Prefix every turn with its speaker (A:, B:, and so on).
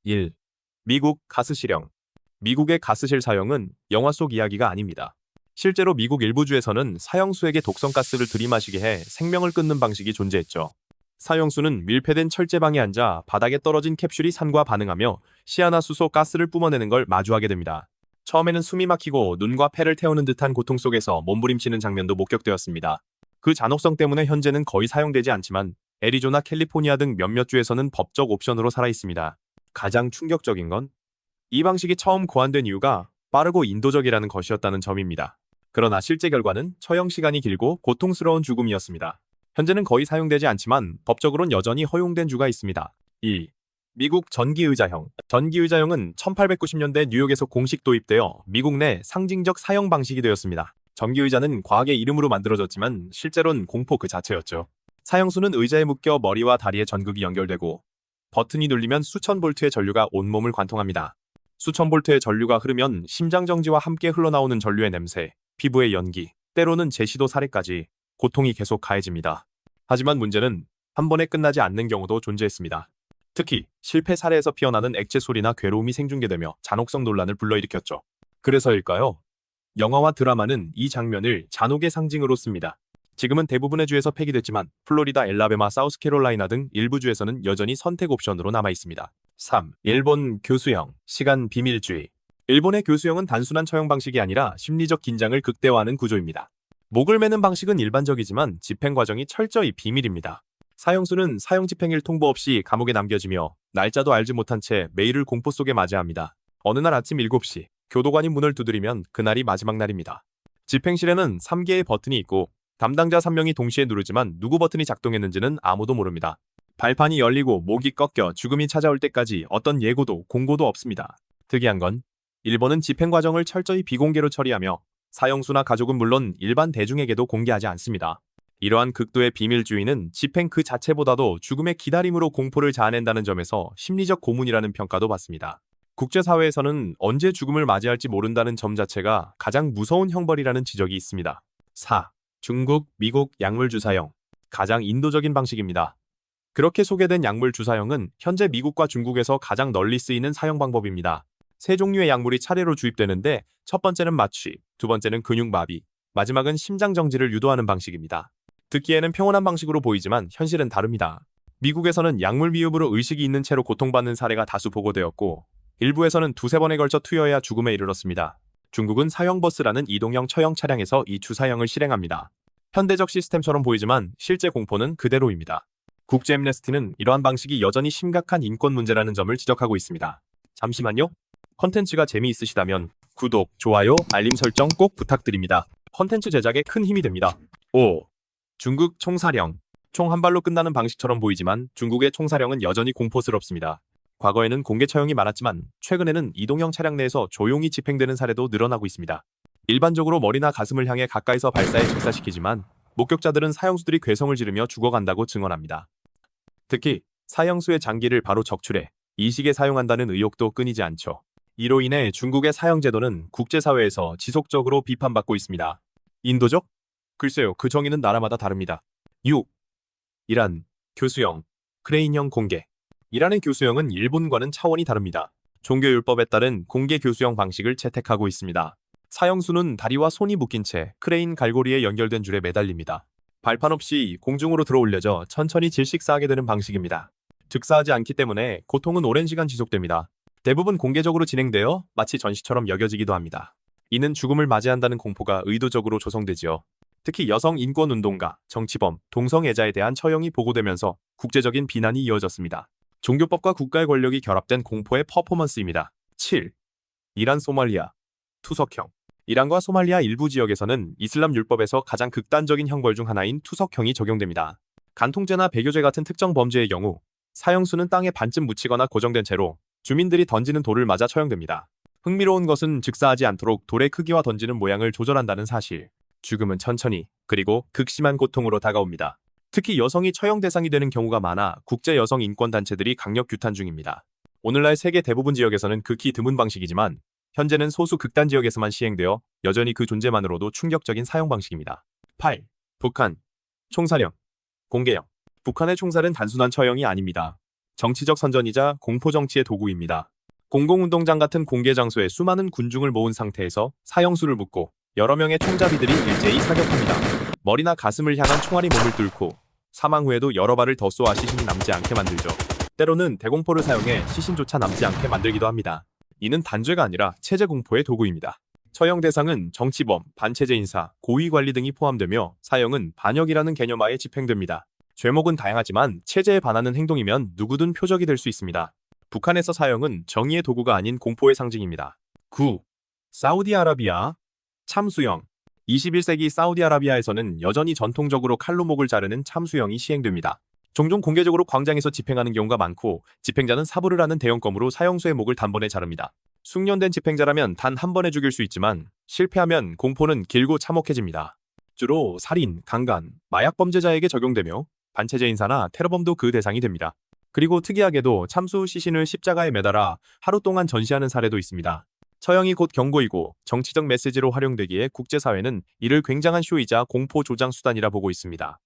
A: 1. 미국 가스실형. 미국의 가스실 사용은 영화 속 이야기가 아닙니다. 실제로 미국 일부 주에서는 사형수에게 독성가스를 들이마시게 해 생명을 끊는 방식이 존재했죠. 사형수는 밀폐된 철제방에 앉아 바닥에 떨어진 캡슐이 산과 반응하며 시아나수소 가스를 뿜어내는 걸 마주하게 됩니다. 처음에는 숨이 막히고 눈과 폐를 태우는 듯한 고통 속에서 몸부림치는 장면도 목격되었습니다. 그 잔혹성 때문에 현재는 거의 사용되지 않지만 애리조나, 캘리포니아 등 몇몇 주에서는 법적 옵션으로 살아있습니다. 가장 충격적인 건 이 방식이 처음 고안된 이유가 빠르고 인도적이라는 것이었다는 점입니다. 그러나 실제 결과는 처형 시간이 길고 고통스러운 죽음이었습니다. 현재는 거의 사용되지 않지만 법적으로는 여전히 허용된 주가 있습니다. 2. 미국 전기의자형. 전기의자형은 1890년대 뉴욕에서 공식 도입되어 미국 내 상징적 사형 방식이 되었습니다. 전기의자는 과학의 이름으로 만들어졌지만 실제로는 공포 그 자체였죠. 사형수는 의자에 묶여 머리와 다리에 전극이 연결되고 버튼이 눌리면 수천 볼트의 전류가 온몸을 관통합니다. 수천 볼트의 전류가 흐르면 심장 정지와 함께 흘러나오는 전류의 냄새, 피부의 연기, 때로는 제시도 살해까지 고통이 계속 가해집니다. 하지만 문제는 한 번에 끝나지 않는 경우도 존재했습니다. 특히 실패 사례에서 피어나는 액체 소리나 괴로움이 생중계되며 잔혹성 논란을 불러일으켰죠. 그래서일까요? 영화와 드라마는 이 장면을 잔혹의 상징으로 씁니다. 지금은 대부분의 주에서 폐기됐지만 플로리다, 엘라베마, 사우스캐롤라이나 등 일부 주에서는 여전히 선택 옵션으로 남아 있습니다. 3. 일본 교수형, 시간 비밀주의. 일본의 교수형은 단순한 처형 방식이 아니라 심리적 긴장을 극대화하는 구조입니다. 목을 매는 방식은 일반적이지만 집행 과정이 철저히 비밀입니다. 사형수는 사형 집행일 통보 없이 감옥에 남겨지며 날짜도 알지 못한 채 매일을 공포 속에 맞이합니다. 어느 날 아침 7시, 교도관이 문을 두드리면 그날이 마지막 날입니다. 집행실에는 3개의 버튼이 있고 담당자 3명이 동시에 누르지만 누구 버튼이 작동했는지는 아무도 모릅니다. 발판이 열리고 목이 꺾여 죽음이 찾아올 때까지 어떤 예고도 공고도 없습니다. 특이한 건 일본은 집행 과정을 철저히 비공개로 처리하며 사형수나 가족은 물론 일반 대중에게도 공개하지 않습니다. 이러한 극도의 비밀주의는 집행 그 자체보다도 죽음의 기다림으로 공포를 자아낸다는 점에서 심리적 고문이라는 평가도 받습니다. 국제사회에서는 언제 죽음을 맞이할지 모른다는 점 자체가 가장 무서운 형벌이라는 지적이 있습니다. 4. 중국, 미국 약물주사형. 가장 인도적인 방식입니다. 그렇게 소개된 약물주사형은 현재 미국과 중국에서 가장 널리 쓰이는 사형 방법입니다. 세 종류의 약물이 차례로 주입되는데 첫 번째는 마취, 두 번째는 근육마비, 마지막은 심장정지를 유도하는 방식입니다. 듣기에는 평온한 방식으로 보이지만 현실은 다릅니다. 미국에서는 약물 미흡으로 의식이 있는 채로 고통받는 사례가 다수 보고되었고 일부에서는 두세 번에 걸쳐 투여해야 죽음에 이르렀습니다. 중국은 사형버스라는 이동형 처형 차량에서 이 주사형을 실행합니다. 현대적 시스템처럼 보이지만 실제 공포는 그대로입니다. 국제 앰네스티는 이러한 방식이 여전히 심각한 인권 문제라는 점을 지적하고 있습니다. 잠시만요. 컨텐츠가 재미있으시다면 구독, 좋아요, 알림 설정 꼭 부탁드립니다. 컨텐츠 제작에 큰 힘이 됩니다. 5. 중국 총사령. 총 한 발로 끝나는 방식처럼 보이지만 중국의 총사령은 여전히 공포스럽습니다. 과거에는 공개 처형이 많았지만 최근에는 이동형 차량 내에서 조용히 집행되는 사례도 늘어나고 있습니다. 일반적으로 머리나 가슴을 향해 가까이서 발사해 직사시키지만 목격자들은 사형수들이 괴성을 지르며 죽어간다고 증언합니다. 특히 사형수의 장기를 바로 적출해 이식에 사용한다는 의혹도 끊이지 않죠. 이로 인해 중국의 사형제도는 국제사회에서 지속적으로 비판받고 있습니다. 인도적? 글쎄요, 그 정의는 나라마다 다릅니다. 6. 이란, 교수형, 크레인형 공개. 이란의 교수형은 일본과는 차원이 다릅니다. 종교율법에 따른 공개 교수형 방식을 채택하고 있습니다. 사형수는 다리와 손이 묶인 채 크레인 갈고리에 연결된 줄에 매달립니다. 발판 없이 공중으로 들어올려져 천천히 질식사하게 되는 방식입니다. 즉사하지 않기 때문에 고통은 오랜 시간 지속됩니다. 대부분 공개적으로 진행되어 마치 전시처럼 여겨지기도 합니다. 이는 죽음을 맞이한다는 공포가 의도적으로 조성되지요. 특히 여성 인권운동가, 정치범, 동성애자에 대한 처형이 보고되면서 국제적인 비난이 이어졌습니다. 종교법과 국가의 권력이 결합된 공포의 퍼포먼스입니다. 7. 이란, 소말리아, 투석형. 이란과 소말리아 일부 지역에서는 이슬람 율법에서 가장 극단적인 형벌 중 하나인 투석형이 적용됩니다. 간통죄나 배교죄 같은 특정 범죄의 경우 사형수는 땅에 반쯤 묻히거나 고정된 채로 주민들이 던지는 돌을 맞아 처형됩니다. 흥미로운 것은 즉사하지 않도록 돌의 크기와 던지는 모양을 조절한다는 사실. 죽음은 천천히 그리고 극심한 고통으로 다가옵니다. 특히 여성이 처형 대상이 되는 경우가 많아 국제 여성 인권 단체들이 강력 규탄 중입니다. 오늘날 세계 대부분 지역에서는 극히 드문 방식이지만 현재는 소수 극단 지역에서만 시행되어 여전히 그 존재만으로도 충격적인 사용 방식입니다. 8. 북한 총사령, 공개형. 북한의 총살은 단순한 처형이 아닙니다. 정치적 선전이자 공포정치의 도구입니다. 공공운동장 같은 공개 장소에 수많은 군중을 모은 상태에서 사형수를 묻고 여러 명의 총잡이들이 일제히 사격합니다. 머리나 가슴을 향한 총알이 몸을 뚫고 사망 후에도 여러 발을 더 쏘아 시신이 남지 않게 만들죠. 때로는 대공포를 사용해 시신조차 남지 않게 만들기도 합니다. 이는 단죄가 아니라 체제 공포의 도구입니다. 처형 대상은 정치범, 반체제 인사, 고위관리 등이 포함되며 사형은 반역이라는 개념하에 집행됩니다. 죄목은 다양하지만 체제에 반하는 행동이면 누구든 표적이 될 수 있습니다. 북한에서 사형은 정의의 도구가 아닌 공포의 상징입니다. 9. 사우디아라비아 참수형. 21세기 사우디아라비아에서는 여전히 전통적으로 칼로 목을 자르는 참수형이 시행됩니다. 종종 공개적으로 광장에서 집행하는 경우가 많고 집행자는 사부를 하는 대형검으로 사형수의 목을 단번에 자릅니다. 숙련된 집행자라면 단 한 번에 죽일 수 있지만 실패하면 공포는 길고 참혹해집니다. 주로 살인, 강간, 마약 범죄자에게 적용되며 반체제 인사나 테러범도 그 대상이 됩니다. 그리고 특이하게도 참수 시신을 십자가에 매달아 하루 동안 전시하는 사례도 있습니다. 처형이 곧 경고이고 정치적 메시지로 활용되기에 국제사회는 이를 굉장한 쇼이자 공포 조장 수단이라 보고 있습니다.